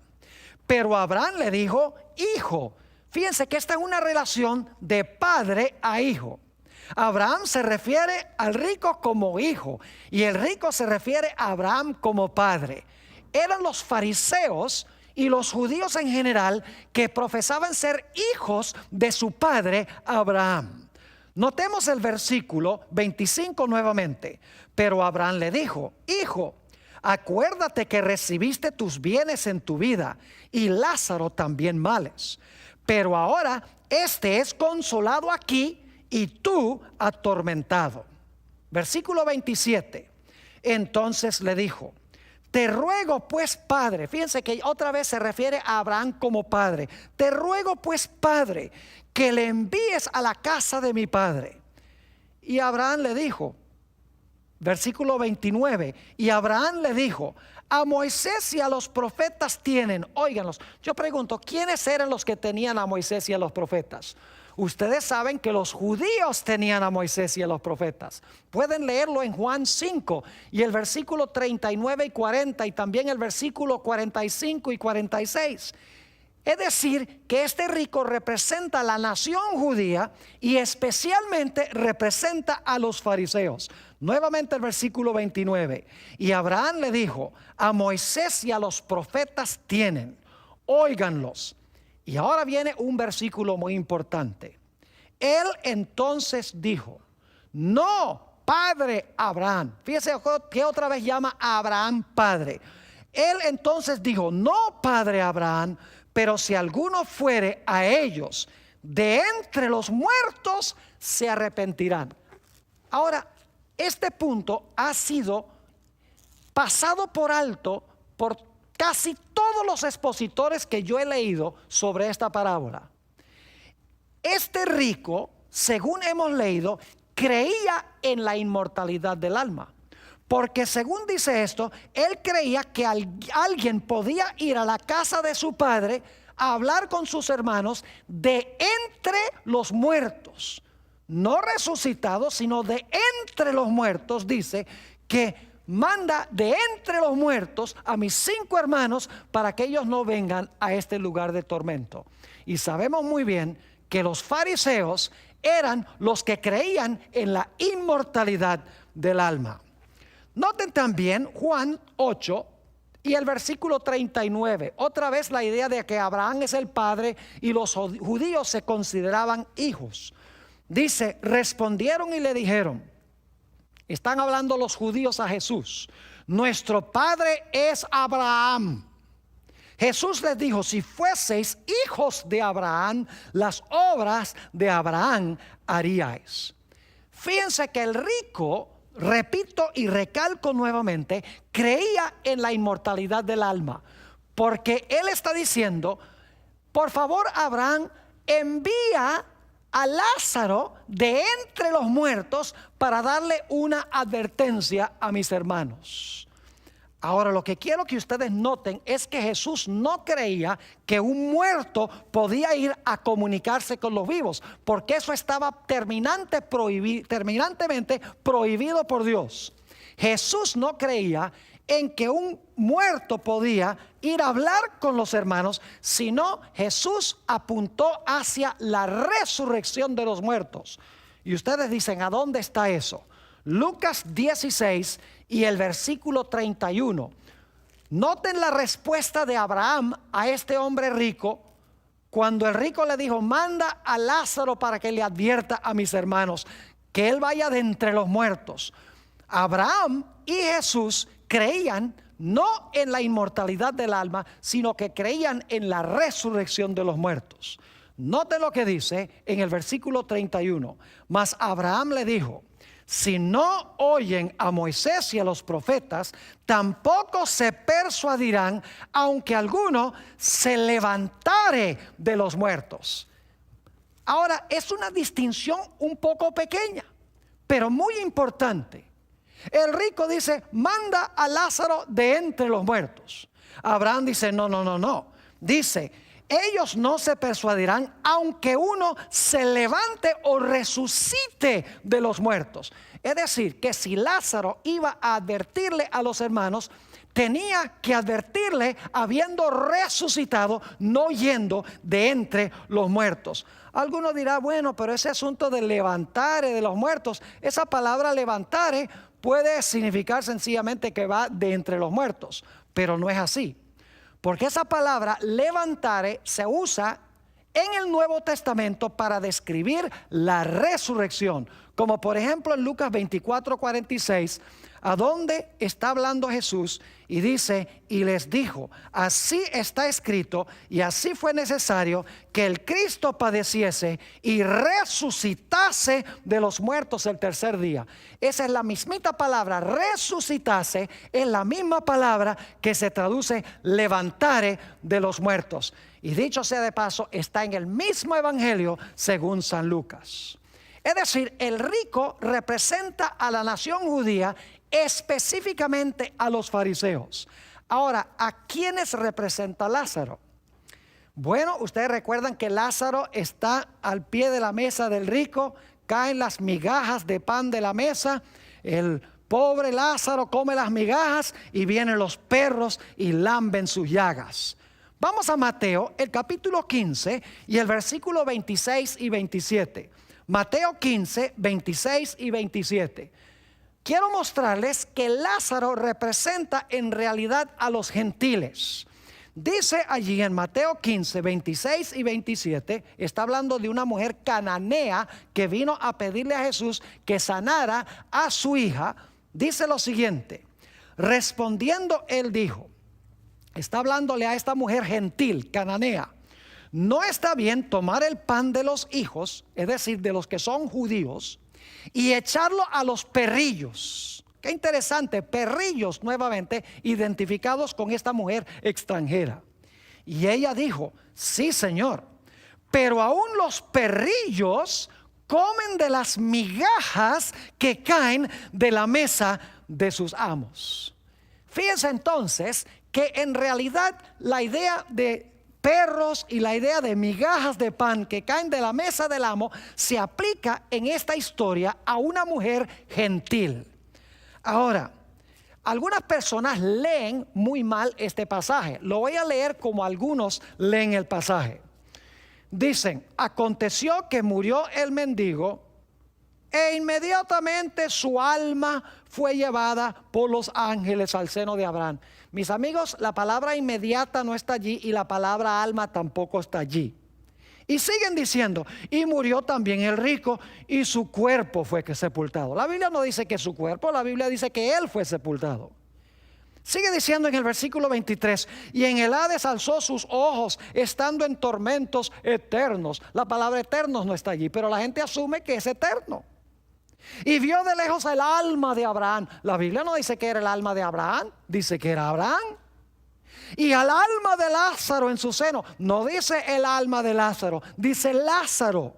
Pero Abraham le dijo: hijo. Fíjense que esta es una relación de padre a hijo. Abraham se refiere al rico como hijo y el rico se refiere a Abraham como padre. Eran los fariseos y los judíos en general que profesaban ser hijos de su padre Abraham. Notemos el versículo 25 nuevamente. Pero Abraham le dijo: hijo, acuérdate que recibiste tus bienes en tu vida y Lázaro también males. Pero ahora este es consolado aquí y tú atormentado. Versículo 27. Entonces le dijo: te ruego pues, padre. Fíjense que otra vez se refiere a Abraham como padre. Te ruego pues, padre, que le envíes a la casa de mi padre. Y Abraham le dijo: Versículo 29. Y Abraham le dijo: a Moisés y a los profetas tienen. Óiganlos. Yo pregunto, ¿quiénes eran los que tenían a Moisés y a los profetas? Ustedes saben que los judíos tenían a Moisés y a los profetas. Pueden leerlo en Juan 5 y el versículo 39 y 40 y también el versículo 45 y 46. Es decir, que este rico representa a la nación judía y especialmente representa a los fariseos. Nuevamente el versículo 29. Y Abraham le dijo: a Moisés y a los profetas tienen, óiganlos. Y ahora viene un versículo muy importante. Él entonces dijo: no, padre Abraham. Fíjese que otra vez llama a Abraham padre. Él entonces dijo: no, padre Abraham, pero si alguno fuere a ellos de entre los muertos, se arrepentirán. Ahora, este punto ha sido pasado por alto por casi todos los expositores que yo he leído sobre esta parábola. Este rico, según hemos leído, creía en la inmortalidad del alma. Porque según dice esto, él creía que alguien podía ir a la casa de su padre a hablar con sus hermanos de entre los muertos. No resucitados, sino de entre los muertos. Dice que manda de entre los muertos a mis 5 hermanos para que ellos no vengan a este lugar de tormento. Y sabemos muy bien que los fariseos eran los que creían en la inmortalidad del alma. Noten también Juan 8 y el versículo 39. Otra vez la idea de que Abraham es el padre y los judíos se consideraban hijos. Dice: respondieron y le dijeron, están hablando los judíos a Jesús: nuestro padre es Abraham. Jesús les dijo: si fueseis hijos de Abraham, las obras de Abraham haríais. Fíjense que el rico, repito y recalco nuevamente, creía en la inmortalidad del alma, porque él está diciendo: por favor, Abraham, envía a Lázaro de entre los muertos para darle una advertencia a mis hermanos. Ahora, lo que quiero que ustedes noten es que Jesús no creía que un muerto podía ir a comunicarse con los vivos, porque eso estaba terminantemente prohibido por Dios. Jesús no creía en que un muerto podía ir a hablar con los hermanos, sino Jesús apuntó hacia la resurrección de los muertos. Y ustedes dicen: ¿a dónde está eso? Lucas 16 y el versículo 31. Noten la respuesta de Abraham a este hombre rico, cuando el rico le dijo: manda a Lázaro para que le advierta a mis hermanos que él vaya de entre los muertos. Abraham y Jesús creían no en la inmortalidad del alma, sino que creían en la resurrección de los muertos. Noten lo que dice en el versículo 31. Mas Abraham le dijo: si no oyen a Moisés y a los profetas, tampoco se persuadirán, aunque alguno se levantare de los muertos. Ahora, es una distinción un poco pequeña, pero muy importante. El rico dice: manda a Lázaro de entre los muertos. Abraham dice: no. Dice: ellos no se persuadirán aunque uno se levante o resucite de los muertos. Es decir, que si Lázaro iba a advertirle a los hermanos, tenía que advertirle habiendo resucitado, no yendo de entre los muertos. Alguno dirá: bueno, pero ese asunto de levantare de los muertos, esa palabra levantare puede significar sencillamente que va de entre los muertos, pero no es así. Porque esa palabra levantare se usa en el Nuevo Testamento para describir la resurrección, como por ejemplo en Lucas 24:46, a donde está hablando Jesús y dice: y les dijo, así está escrito y así fue necesario que el Cristo padeciese y resucitase de los muertos el tercer día. Esa es la mismita palabra, resucitase, es la misma palabra que se traduce levantare de los muertos. Y dicho sea de paso, está en el mismo evangelio según San Lucas. Es decir, el rico representa a la nación judía, específicamente a los fariseos. Ahora, ¿a quiénes representa Lázaro? Bueno, ustedes recuerdan que Lázaro está al pie de la mesa del rico, caen las migajas de pan de la mesa, el pobre Lázaro come las migajas y vienen los perros y lamben sus llagas. Vamos a Mateo, el capítulo 15 y el versículo 26 y 27. Mateo 15, 26 y 27. Quiero mostrarles que Lázaro representa en realidad a los gentiles. Dice allí en Mateo 15, 26 y 27, está hablando de una mujer cananea que vino a pedirle a Jesús que sanara a su hija. Dice lo siguiente: respondiendo él dijo, está hablándole a esta mujer gentil, cananea: no está bien tomar el pan de los hijos, es decir, de los que son judíos, y echarlo a los perrillos. Qué interesante, perrillos nuevamente identificados con esta mujer extranjera. Y ella dijo: sí, Señor, pero aún los perrillos comen de las migajas que caen de la mesa de sus amos. Fíjense entonces que en realidad la idea de perros y la idea de migajas de pan que caen de la mesa del amo se aplica en esta historia a una mujer gentil. Ahora, algunas personas leen muy mal este pasaje. Lo voy a leer como algunos leen el pasaje. Dicen: aconteció que murió el mendigo e inmediatamente su alma fue llevada por los ángeles al seno de Abraham. Mis amigos, la palabra inmediata no está allí y la palabra alma tampoco está allí. Y siguen diciendo: y murió también el rico y su cuerpo fue sepultado. La Biblia no dice que su cuerpo, la Biblia dice que él fue sepultado. Sigue diciendo en el versículo 23: y en el Hades alzó sus ojos, estando en tormentos eternos. La palabra eternos no está allí, pero la gente asume que es eterno. Y vio de lejos el alma de Abraham. La Biblia no dice que era el alma de Abraham, dice que era Abraham. Y al alma de Lázaro en su seno. No dice el alma de Lázaro, dice Lázaro.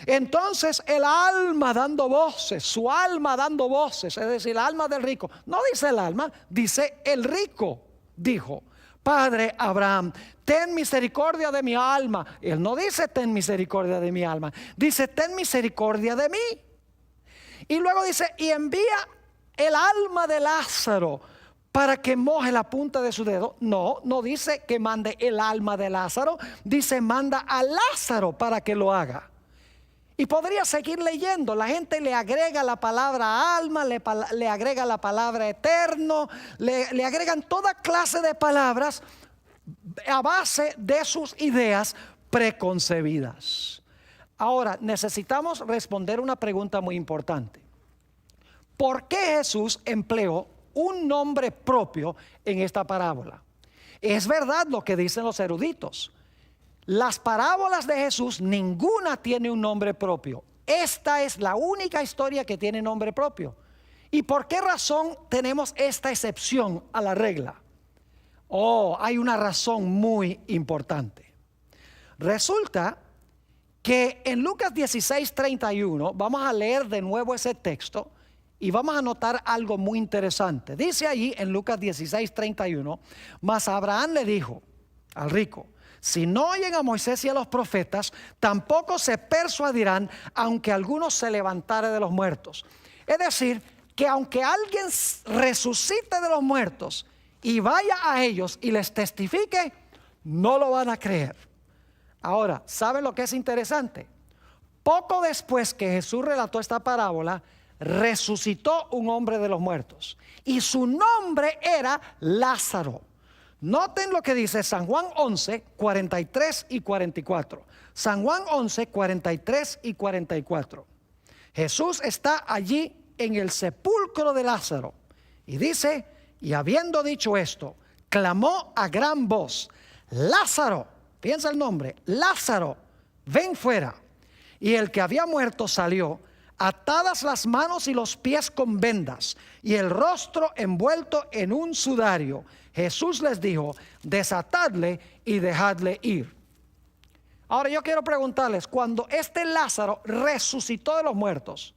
Entonces el alma dando voces, su alma dando voces, es decir, el alma del rico. No dice el alma, dice el rico. Dijo: Padre Abraham, ten misericordia de mi alma. Él no dice ten misericordia de mi alma, dice ten misericordia de mí. Y luego dice: y envía el alma de Lázaro para que moje la punta de su dedo. No, no dice que mande el alma de Lázaro, dice manda a Lázaro para que lo haga. Y podría seguir leyendo. La gente le agrega la palabra alma, le agrega la palabra eterno, le agregan toda clase de palabras a base de sus ideas preconcebidas. Ahora, necesitamos responder una pregunta muy importante. ¿Por qué Jesús empleó un nombre propio en esta parábola? Es verdad lo que dicen los eruditos. Las parábolas de Jesús, ninguna tiene un nombre propio. Esta es la única historia que tiene nombre propio. ¿Y por qué razón tenemos esta excepción a la regla? Hay una razón muy importante. Resulta que en Lucas 16:31, vamos a leer de nuevo ese texto y vamos a notar algo muy interesante. Dice allí en Lucas 16:31, mas Abraham le dijo al rico: si no oyen a Moisés y a los profetas, tampoco se persuadirán, aunque algunos se levantare de los muertos. Es decir, que aunque alguien resucite de los muertos y vaya a ellos y les testifique, no lo van a creer. Ahora, ¿saben lo que es interesante? Poco después que Jesús relató esta parábola, resucitó un hombre de los muertos y su nombre era Lázaro. Noten lo que dice San Juan 11, 43 y 44. San Juan 11, 43 y 44. Jesús está allí en el sepulcro de Lázaro y dice: y habiendo dicho esto, clamó a gran voz: Lázaro, piensa el nombre, Lázaro, ven fuera. Y el que había muerto salió, atadas las manos y los pies con vendas y el rostro envuelto en un sudario. Jesús les dijo: desatadle y dejadle ir. Ahora yo quiero preguntarles, cuando este Lázaro resucitó de los muertos,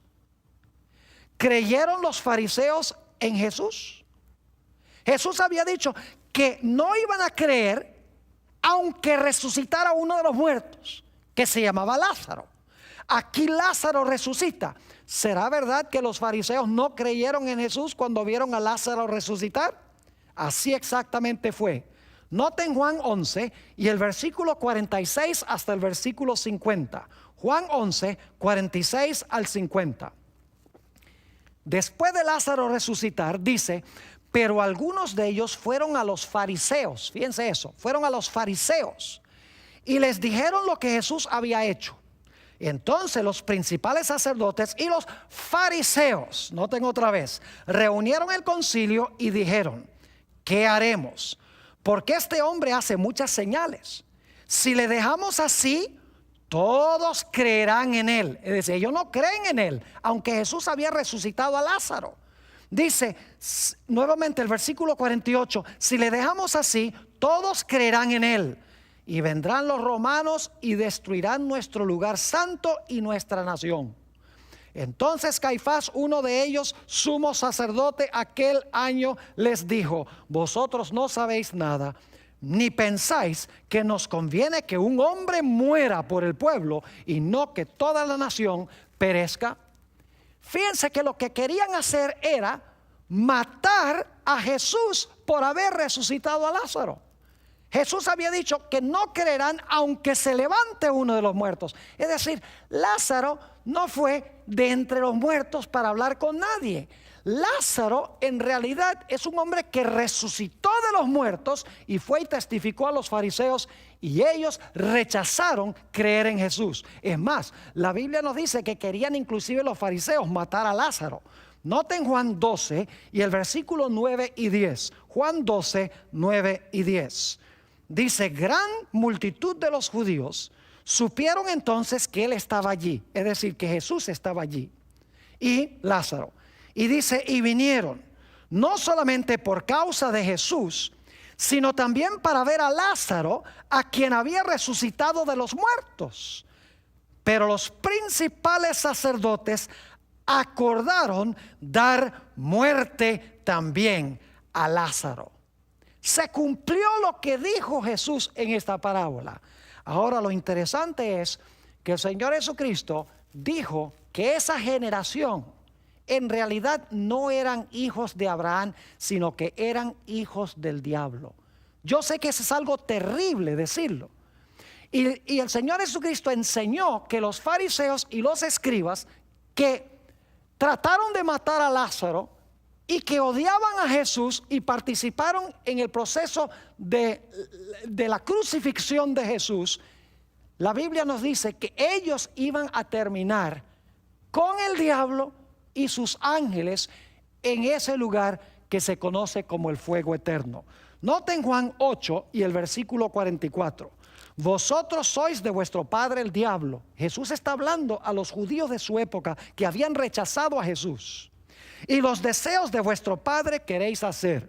¿creyeron los fariseos en Jesús? Jesús había dicho que no iban a creer aunque resucitara uno de los muertos, que se llamaba Lázaro. Aquí Lázaro resucita. ¿Será verdad que los fariseos no creyeron en Jesús cuando vieron a Lázaro resucitar? Así exactamente fue. Noten Juan 11 y el versículo 46 hasta el versículo 50. Juan 11, 46 al 50. Después de Lázaro resucitar, dice: pero algunos de ellos fueron a los fariseos. Fíjense eso, fueron a los fariseos y les dijeron lo que Jesús había hecho. Entonces los principales sacerdotes y los fariseos, noten otra vez, reunieron el concilio y dijeron: ¿qué haremos? Porque este hombre hace muchas señales. Si le dejamos así, todos creerán en él. Es decir, ellos no creen en él, aunque Jesús había resucitado a Lázaro. Dice nuevamente el versículo 48: si le dejamos así, todos creerán en él. Y vendrán los romanos y destruirán nuestro lugar santo y nuestra nación. Entonces Caifás, uno de ellos, sumo sacerdote aquel año, les dijo: vosotros no sabéis nada, ni pensáis que nos conviene que un hombre muera por el pueblo y no que toda la nación perezca. Fíjense que lo que querían hacer era matar a Jesús por haber resucitado a Lázaro. Jesús había dicho que no creerán aunque se levante uno de los muertos. Es decir, Lázaro no fue de entre los muertos para hablar con nadie. Lázaro en realidad es un hombre que resucitó de los muertos y fue y testificó a los fariseos, y ellos rechazaron creer en Jesús. Es más, la Biblia nos dice que querían inclusive los fariseos matar a Lázaro. Noten Juan 12 y el versículo 9 y 10. Juan 12, 9 y 10. Dice: gran multitud de los judíos supieron entonces que él estaba allí, es decir, que Jesús estaba allí, y Lázaro. Y dice: y vinieron, no solamente por causa de Jesús, sino también para ver a Lázaro, a quien había resucitado de los muertos. Pero los principales sacerdotes acordaron dar muerte también a Lázaro. Se cumplió lo que dijo Jesús en esta parábola. Ahora lo interesante es que el Señor Jesucristo dijo que esa generación en realidad no eran hijos de Abraham, sino que eran hijos del diablo. Yo sé que eso es algo terrible decirlo. Y el Señor Jesucristo enseñó que los fariseos y los escribas, que trataron de matar a Lázaro y que odiaban a Jesús y participaron en el proceso de la crucifixión de Jesús, la Biblia nos dice que ellos iban a terminar con el diablo y sus ángeles en ese lugar que se conoce como el fuego eterno. Noten Juan 8 y el versículo 44. Vosotros sois de vuestro padre el diablo. Jesús está hablando a los judíos de su época que habían rechazado a Jesús. Y los deseos de vuestro padre queréis hacer.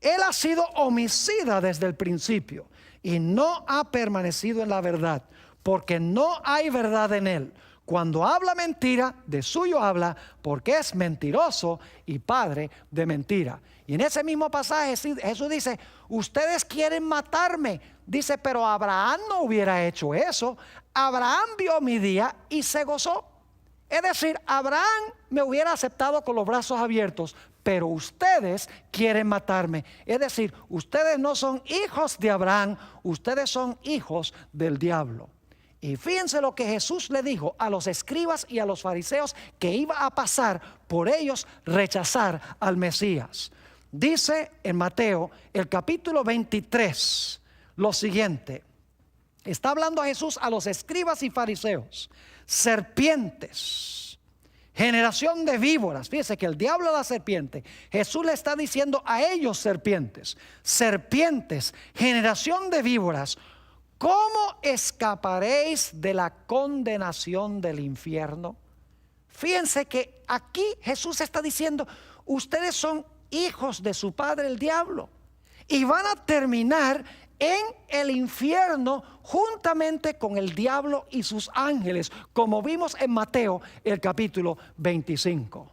Él ha sido homicida desde el principio y no ha permanecido en la verdad, porque no hay verdad en él. Cuando habla mentira, de suyo habla, porque es mentiroso y padre de mentira. Y en ese mismo pasaje Jesús dice: ustedes quieren matarme. Dice: pero Abraham no hubiera hecho eso. Abraham vio mi día y se gozó. Es decir, Abraham me hubiera aceptado con los brazos abiertos, pero ustedes quieren matarme. Es decir, ustedes no son hijos de Abraham, ustedes son hijos del diablo. Y fíjense lo que Jesús le dijo a los escribas y a los fariseos que iba a pasar por ellos rechazar al Mesías. Dice en Mateo el capítulo 23 lo siguiente. Está hablando a Jesús a los escribas y fariseos: serpientes, generación de víboras. Fíjese que el diablo es la serpiente. Jesús le está diciendo a ellos serpientes, serpientes, generación de víboras, ¿cómo escaparéis de la condenación del infierno? Fíjense que aquí Jesús está diciendo: ustedes son hijos de su padre el diablo y van a terminar en el infierno juntamente con el diablo y sus ángeles, como vimos en Mateo el capítulo 25.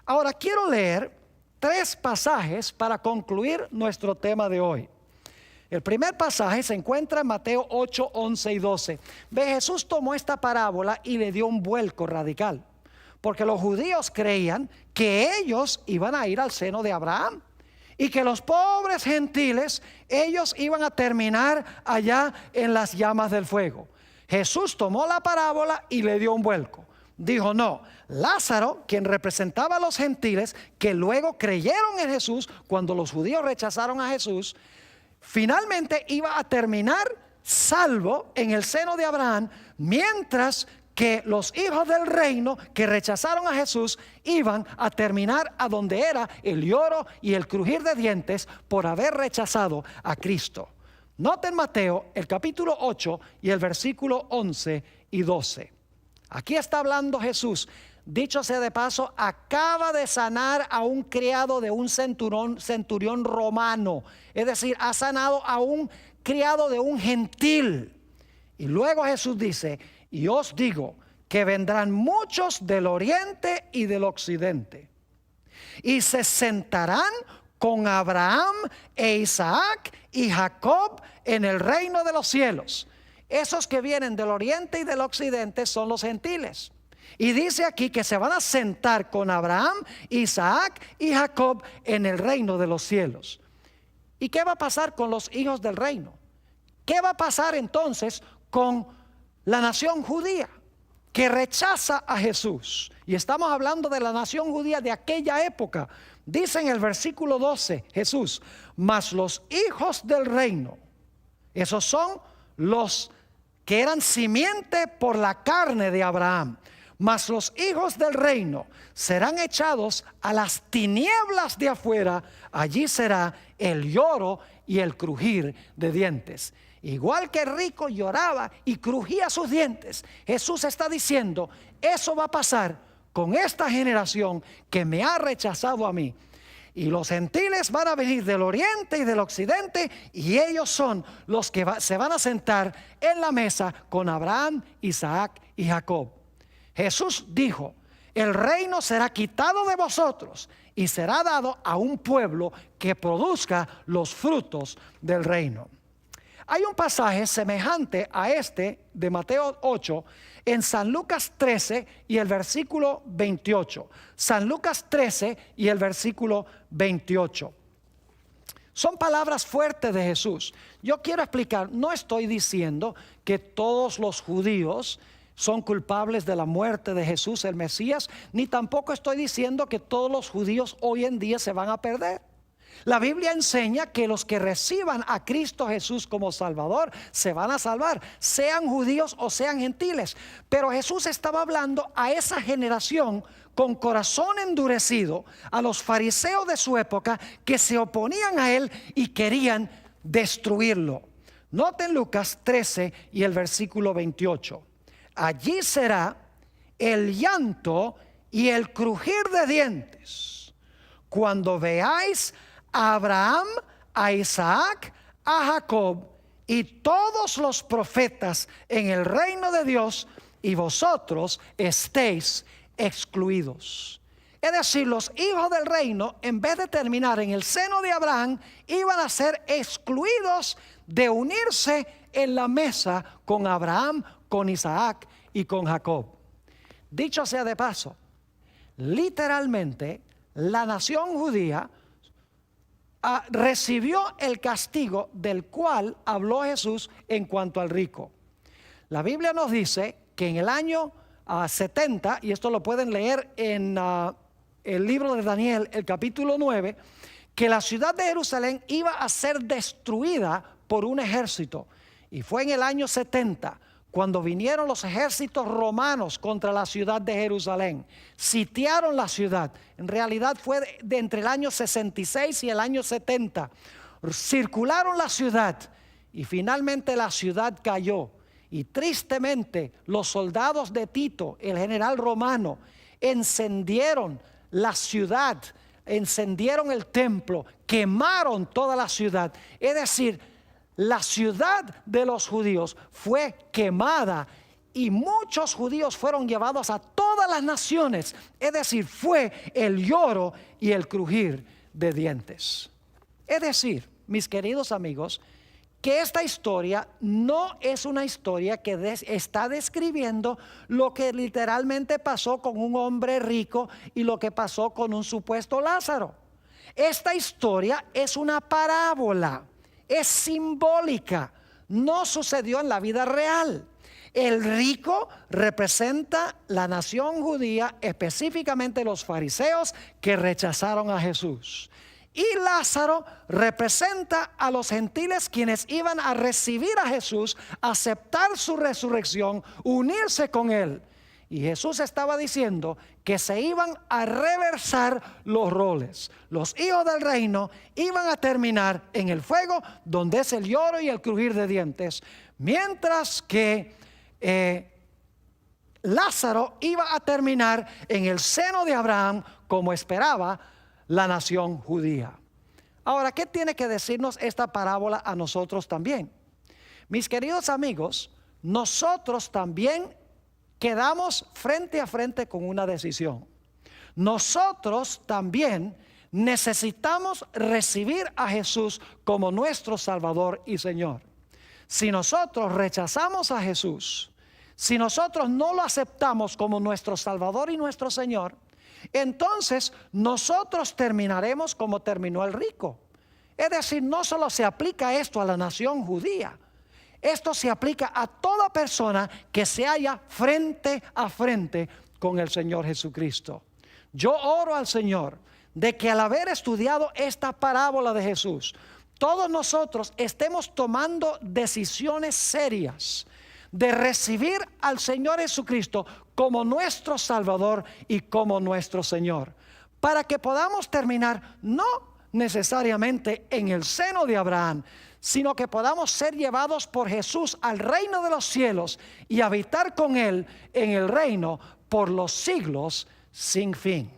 Ahora quiero leer 3 pasajes para concluir nuestro tema de hoy. El primer pasaje se encuentra en Mateo 8, 11 y 12. Jesús tomó esta parábola y le dio un vuelco radical, porque los judíos creían que ellos iban a ir al seno de Abraham y que los pobres gentiles, ellos iban a terminar allá en las llamas del fuego. Jesús tomó la parábola y le dio un vuelco. Dijo: no, Lázaro, quien representaba a los gentiles que luego creyeron en Jesús cuando los judíos rechazaron a Jesús, finalmente iba a terminar salvo en el seno de Abraham, mientras que los hijos del reino que rechazaron a Jesús iban a terminar a donde era el lloro y el crujir de dientes por haber rechazado a Cristo. Noten Mateo el capítulo 8 y el versículo 11 y 12. Aquí está hablando Jesús. Dicho sea de paso, acaba de sanar a un criado de un centurión romano. Es decir, ha sanado a un criado de un gentil. Y luego Jesús dice: y os digo que vendrán muchos del oriente y del occidente, y se sentarán con Abraham e Isaac y Jacob en el reino de los cielos. Esos que vienen del oriente y del occidente son los gentiles. Y dice aquí que se van a sentar con Abraham, Isaac y Jacob en el reino de los cielos. ¿Y qué va a pasar con los hijos del reino? ¿Qué va a pasar entonces con la nación judía que rechaza a Jesús? Y estamos hablando de la nación judía de aquella época. Dice en el versículo 12 Jesús: mas los hijos del reino, esos son los que eran simiente por la carne de Abraham, mas los hijos del reino serán echados a las tinieblas de afuera. Allí será el lloro y el crujir de dientes. Igual que el rico lloraba y crujía sus dientes, Jesús está diciendo: eso va a pasar con esta generación que me ha rechazado a mí. Y los gentiles van a venir del oriente y del occidente, y ellos son los que se van a sentar en la mesa con Abraham, Isaac y Jacob. Jesús dijo: el reino será quitado de vosotros y será dado a un pueblo que produzca los frutos del reino. Hay un pasaje semejante a este de Mateo 8 en San Lucas 13 y el versículo 28. San Lucas 13 y el versículo 28. Son palabras fuertes de Jesús. Yo quiero explicar, no estoy diciendo que todos los judíos son culpables de la muerte de Jesús el Mesías, ni tampoco estoy diciendo que todos los judíos hoy en día se van a perder. La Biblia enseña que los que reciban a Cristo Jesús como Salvador se van a salvar, sean judíos o sean gentiles. Pero Jesús estaba hablando a esa generación con corazón endurecido, a los fariseos de su época que se oponían a él y querían destruirlo. Noten Lucas 13 y el versículo 28. Allí será el llanto y el crujir de dientes cuando veáis a Abraham, a Isaac, a Jacob y todos los profetas en el reino de Dios, y vosotros estéis excluidos. Es decir, los hijos del reino, en vez de terminar en el seno de Abraham, iban a ser excluidos de unirse en la mesa con Abraham, con Isaac y con Jacob. Dicho sea de paso, literalmente la nación judía recibió el castigo del cual habló Jesús en cuanto al rico. La Biblia nos dice que en el año 70, y esto lo pueden leer en el libro de Daniel, el capítulo 9, que la ciudad de Jerusalén iba a ser destruida por un ejército. Y fue en el año 70 cuando vinieron los ejércitos romanos contra la ciudad de Jerusalén. Sitiaron la ciudad. En realidad fue de entre el año 66 y el año 70. Circularon la ciudad y finalmente la ciudad cayó. Y tristemente los soldados de Tito, el general romano, encendieron la ciudad, encendieron el templo, quemaron toda la ciudad. Es decir, la ciudad de los judíos fue quemada y muchos judíos fueron llevados a todas las naciones. Es decir, fue el lloro y el crujir de dientes. Es decir, mis queridos amigos, que esta historia no es una historia que está describiendo lo que literalmente pasó con un hombre rico y lo que pasó con un supuesto Lázaro. Esta historia es una parábola, es simbólica, no sucedió en la vida real. El rico representa la nación judía, específicamente los fariseos que rechazaron a Jesús. Y Lázaro representa a los gentiles quienes iban a recibir a Jesús, aceptar su resurrección, unirse con él. Y Jesús estaba diciendo que se iban a reversar los roles. Los hijos del reino iban a terminar en el fuego, donde es el lloro y el crujir de dientes, mientras que Lázaro iba a terminar en el seno de Abraham, como esperaba la nación judía. Ahora, ¿qué tiene que decirnos esta parábola a nosotros también? Mis queridos amigos, nosotros también quedamos frente a frente con una decisión. Nosotros también necesitamos recibir a Jesús como nuestro Salvador y Señor. Si nosotros rechazamos a Jesús, si nosotros no lo aceptamos como nuestro Salvador y nuestro Señor, entonces nosotros terminaremos como terminó el rico. Es decir, no solo se aplica esto a la nación judía, esto se aplica a toda persona que se halla frente a frente con el Señor Jesucristo. Yo oro al Señor de que al haber estudiado esta parábola de Jesús, todos nosotros estemos tomando decisiones serias de recibir al Señor Jesucristo como nuestro Salvador y como nuestro Señor, para que podamos terminar no necesariamente en el seno de Abraham, sino que podamos ser llevados por Jesús al reino de los cielos y habitar con Él en el reino por los siglos sin fin.